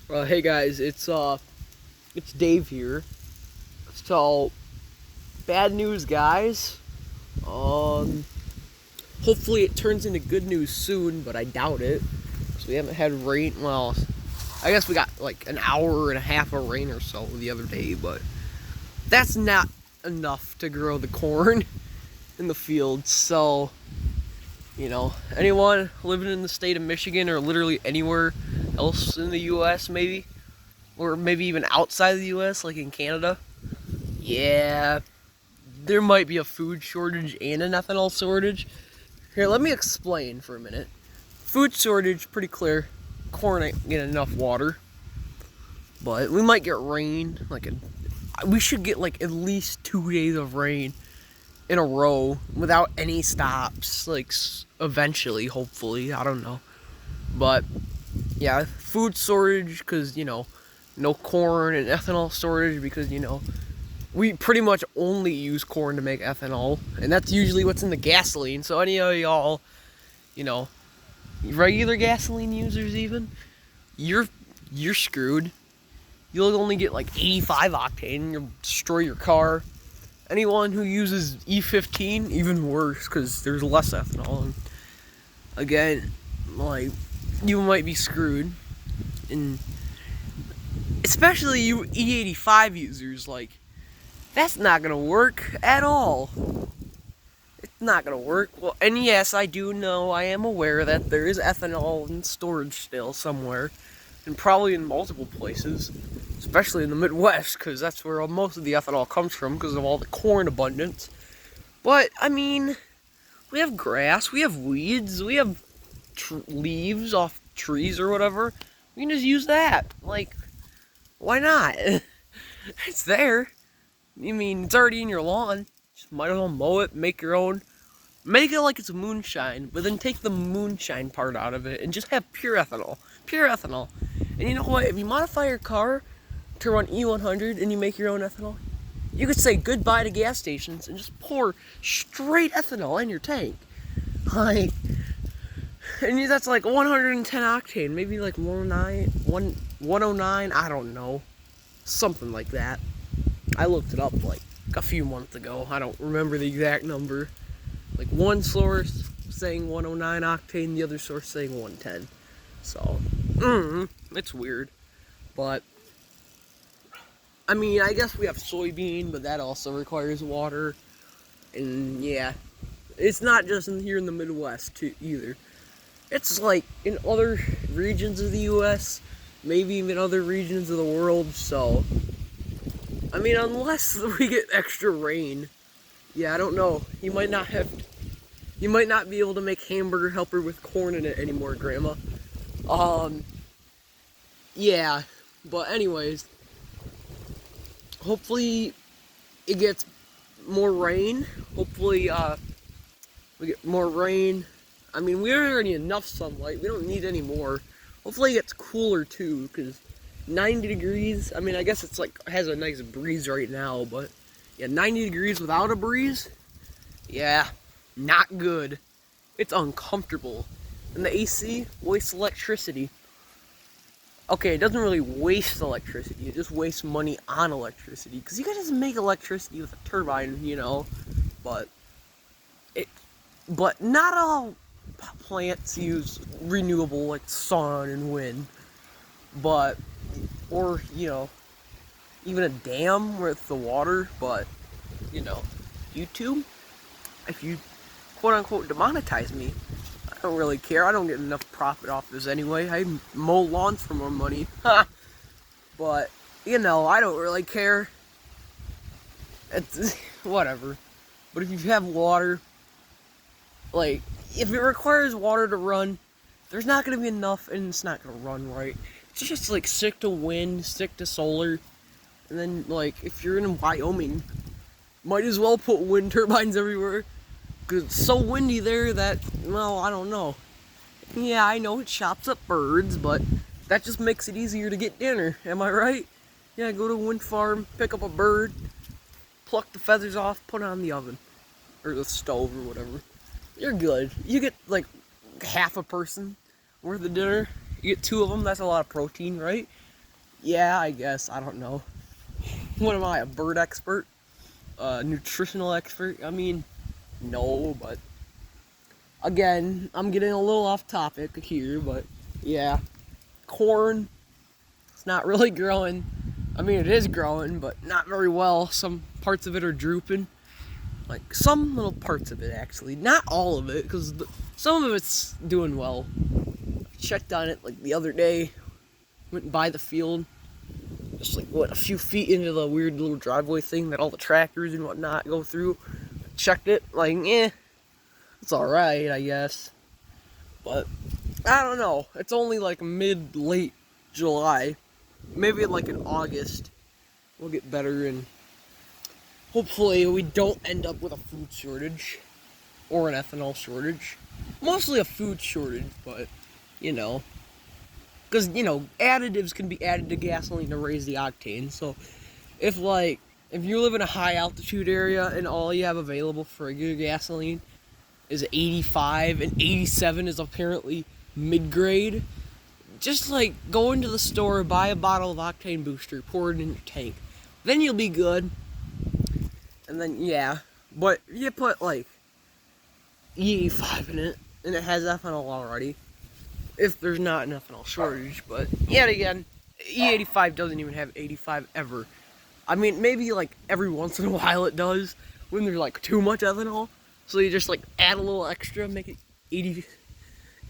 Hey guys, it's Dave here. So, bad news, guys. Um, Hopefully it turns into good news soon, but I doubt it. So we haven't had rain. Well, I guess we got like an hour and a half of rain or so the other day, but that's not enough to grow the corn in the fields. So, anyone living in the state of Michigan or literally anywhere else in the U.S. maybe, or maybe even outside of the U.S. like in Canada. Yeah, there might be a food shortage and an ethanol shortage. Here, let me explain for a minute. Food shortage, pretty clear. Corn ain't getting enough water, but we might get rain. We should get like at least 2 days of rain in a row without any stops. Like eventually, hopefully, I don't know. But yeah, food shortage because no corn, and ethanol storage because we pretty much only use corn to make ethanol, and that's usually what's in the gasoline. So any of y'all, you know, regular gasoline users even, you're screwed. You'll only get like 85 octane. You'll destroy your car. Anyone who uses E15, even worse because there's less ethanol. And again, like you might be screwed, and especially you E85 users, like. That's not gonna work at all. It's not gonna work. Well, and yes, I do know, I am aware that there is ethanol in storage still somewhere, and probably in multiple places, especially in the Midwest, because that's where most of the ethanol comes from, because of all the corn abundance. But, I mean, we have grass, we have weeds, we have leaves off trees or whatever. We can just use that. Like, why not? It's there. You mean, it's already in your lawn. Just might as well mow it, make your own. Make it like it's moonshine, but then take the moonshine part out of it and just have pure ethanol. Pure ethanol. And you know what? If you modify your car to run E100 and you make your own ethanol, you could say goodbye to gas stations and just pour straight ethanol in your tank. Like, and that's like 110 octane, maybe like 109, I don't know. Something like that. I looked it up like a few months ago. I don't remember the exact number. Like one source saying 109 octane, the other source saying 110. So, it's weird. But, I mean, I guess we have soybean, but that also requires water. And yeah, it's not just here in the Midwest too, either. It's like in other regions of the U.S., maybe even other regions of the world, so... I mean, unless we get extra rain, yeah, I don't know. You might not be able to make hamburger helper with corn in it anymore, Grandma. Yeah, but anyways, hopefully it gets more rain. Hopefully, we get more rain. I mean, we already have enough sunlight. We don't need any more. Hopefully it gets cooler too, because 90 degrees, I mean, I guess it's like, has a nice breeze right now, but yeah, 90 degrees without a breeze, yeah, not good. It's uncomfortable. And the AC wastes electricity. Okay, it doesn't really waste electricity, it just wastes money on electricity, because you can just make electricity with a turbine, but not all plants use renewable, like sun and wind, or even a dam with the water, but YouTube, if you quote unquote demonetize me, I don't really care. I don't get enough profit off this anyway. I mow lawns for more money. But I don't really care. It's whatever. But if you have water, like if it requires water to run, there's not gonna be enough, and it's not gonna run right. It's just like stick to wind, stick to solar, and then like if you're in Wyoming, might as well put wind turbines everywhere, because it's so windy there that, well, I don't know. Yeah, I know it chops up birds, but that just makes it easier to get dinner, am I right? Yeah, go to a wind farm, pick up a bird, pluck the feathers off, put it on the oven, or the stove or whatever. You're good. You get like half a person worth of dinner. You get two of them, that's a lot of protein, right? Yeah, I guess. I don't know. What am I, a bird expert? A nutritional expert? I mean, no, but again, I'm getting a little off topic here, but yeah. Corn, it's not really growing. I mean, it is growing, but not very well. Some parts of it are drooping. Like, some little parts of it, actually. Not all of it, because some of it's doing well. I checked on it, like, the other day. Went by the field. Just, like, what, a few feet into the weird little driveway thing that all the tractors and whatnot go through. Checked it, like, it's alright, I guess. But, I don't know. It's only, like, late July. Maybe, like, in August, we'll get better, and hopefully we don't end up with a food shortage. Or an ethanol shortage. Mostly a food shortage, but, you know. Because, you know, additives can be added to gasoline to raise the octane. So, if you live in a high altitude area and all you have available for regular gasoline is 85 and 87 is apparently mid-grade, just, like, go into the store, buy a bottle of octane booster, pour it in your tank. Then you'll be good. And then, yeah. But you put, like, E85 in it, and it has ethanol already. If there's not an ethanol shortage, but yet again, E85 doesn't even have 85 ever. I mean, maybe like every once in a while it does, when there's like too much ethanol. So you just like add a little extra, make it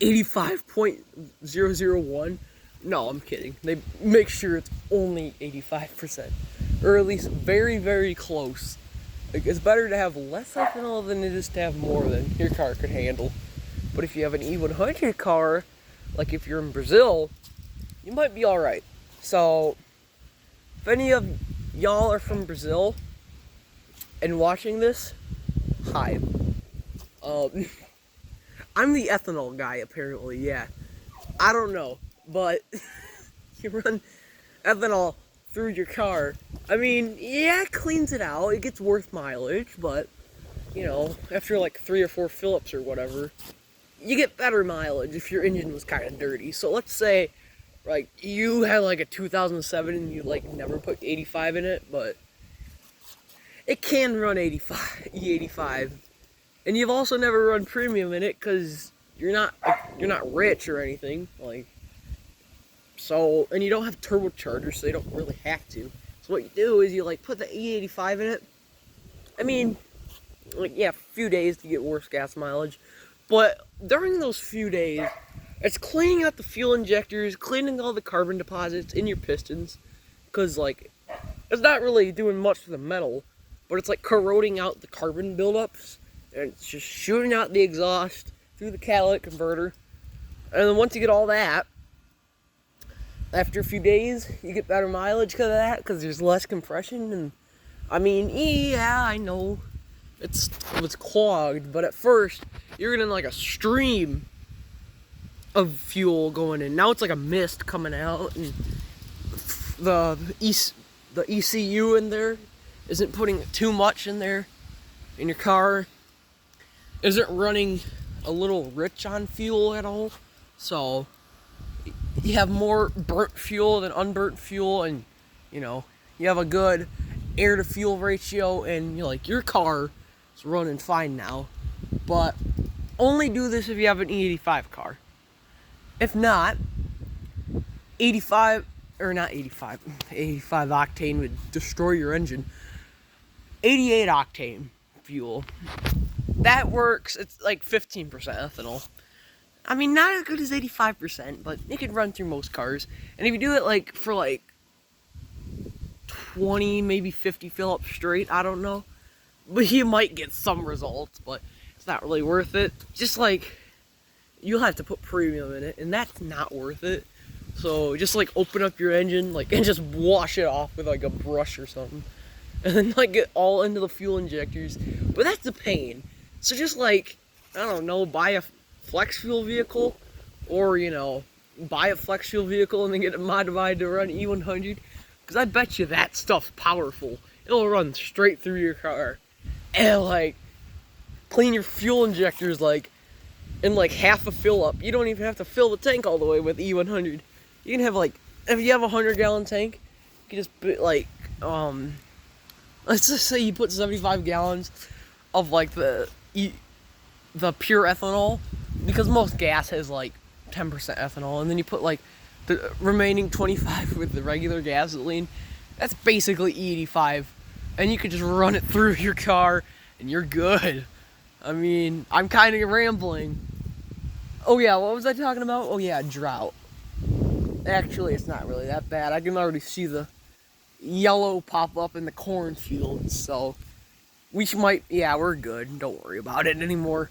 85.001. No, I'm kidding. They make sure it's only 85%. Or at least very, very close. Like, it's better to have less ethanol than it is to have more than your car could handle. But if you have an E100 car, like if you're in Brazil, you might be alright. So, if any of y'all are from Brazil and watching this, hi. I'm the ethanol guy, apparently, yeah. I don't know, but you run ethanol through your car. I mean, yeah, it cleans it out. It gets worth mileage, but, you know, after like 3 or 4 fill-ups or whatever, you get better mileage if your engine was kind of dirty. So let's say, like, you had like a 2007 and you like never put 85 in it, but it can run 85, E85. And you've also never run premium in it because you're not rich or anything, like. So, and you don't have turbochargers, so you don't really have to. So what you do is you like put the E85 in it. I mean, like, yeah, a few days to get worse gas mileage. But during those few days, it's cleaning out the fuel injectors, cleaning all the carbon deposits in your pistons. Because, like, it's not really doing much to the metal, but it's like corroding out the carbon buildups. And it's just shooting out the exhaust through the catalytic converter. And then once you get all that, after a few days, you get better mileage because of that, because there's less compression. And I mean, yeah, I know it was clogged, but at first you're getting like a stream of fuel going in. Now it's like a mist coming out, and the ECU in there isn't putting too much in there, in your car isn't running a little rich on fuel at all, so you have more burnt fuel than unburnt fuel, and you know, you have a good air to fuel ratio, and you're like, your car is running fine now. But only do this if you have an E85 car. If not, 85 octane would destroy your engine. 88 octane fuel, that works. It's like 15% ethanol. I mean, not as good as 85%, but it can run through most cars. And if you do it like for like 20, maybe 50 fill-ups straight, I don't know, but you might get some results, but it's not really worth it. Just like, you'll have to put premium in it, and that's not worth it. So just like open up your engine, like, and just wash it off with like a brush or something, and then like get all into the fuel injectors. But that's a pain. So just like, I don't know, buy a flex fuel vehicle, or, you know, buy a flex fuel vehicle and then get it modified to run E100, because I bet you that stuff's powerful. It'll run straight through your car and like clean your fuel injectors like in like half a fill up. You don't even have to fill the tank all the way with E100. You can have like if you have a 100-gallon tank, you can just put like, let's just say you put 75 gallons of like the pure ethanol, because most gas has like 10% ethanol, and then you put like the remaining 25 with the regular gasoline. That's basically E85, and you can just run it through your car, and you're good. I mean, I'm kind of rambling. Oh yeah, what was I talking about? Oh yeah, drought. Actually, it's not really that bad. I can already see the yellow pop up in the cornfields, so we're good. Don't worry about it anymore.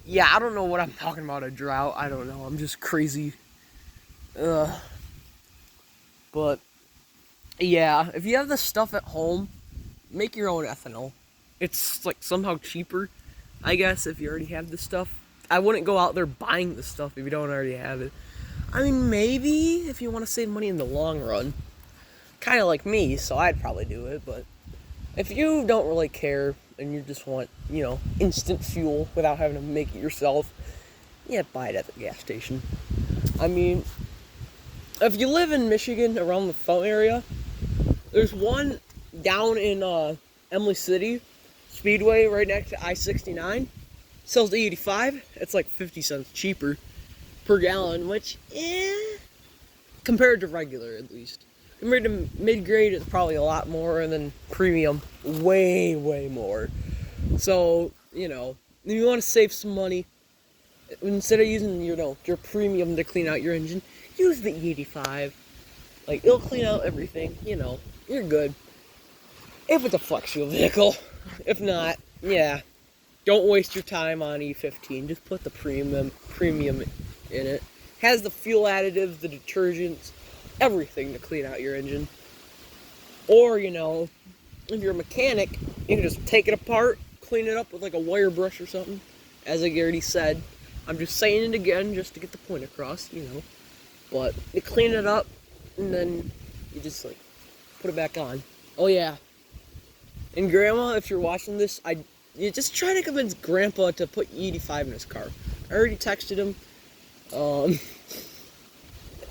Yeah, I don't know what I'm talking about, a drought. I don't know. I'm just crazy. But yeah, if you have the stuff at home, make your own ethanol. It's like somehow cheaper, I guess, if you already have the stuff. I wouldn't go out there buying the stuff if you don't already have it. I mean, maybe if you want to save money in the long run. Kind of like me, so I'd probably do it. But if you don't really care and you just want, instant fuel without having to make it yourself, yeah, buy it at the gas station. I mean, if you live in Michigan, around the Fountain area, there's one down in Emily City Speedway right next to I-69. Sells E85. It's like 50 cents cheaper per gallon, which, compared to regular at least. Compared to mid-grade, it's probably a lot more, and then premium, way, way more. So, if you want to save some money, instead of using, your premium to clean out your engine, use the E85. Like, it'll clean out everything, you're good. If it's a flex fuel vehicle. If not, yeah, don't waste your time on E15. Just put the premium in it. Has the fuel additives, the detergents, everything to clean out your engine. Or, if you're a mechanic, you can just take it apart, clean it up with like a wire brush or something. As I already said, I'm just saying it again just to get the point across, But you clean it up, and then you just like put it back on. Oh yeah. And Grandma, if you're watching this, you just try to convince Grandpa to put E85 in his car. I already texted him.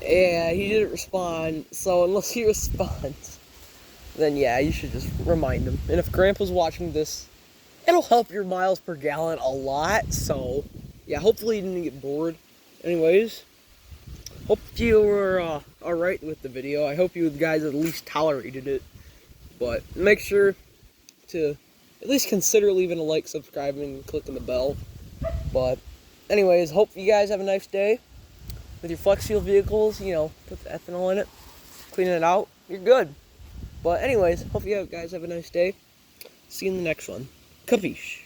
Yeah, he didn't respond. So unless he responds, then yeah, you should just remind him. And if Grandpa's watching this, it'll help your miles per gallon a lot. So yeah, hopefully you didn't get bored. Anyways, hope you were alright with the video. I hope you guys at least tolerated it. But make sure to at least consider leaving a like, subscribing, and clicking the bell. But anyways, hope you guys have a nice day. With your flex fuel vehicles, put the ethanol in it, clean it out, you're good. But anyways, hope you guys have a nice day. See you in the next one. Capiche.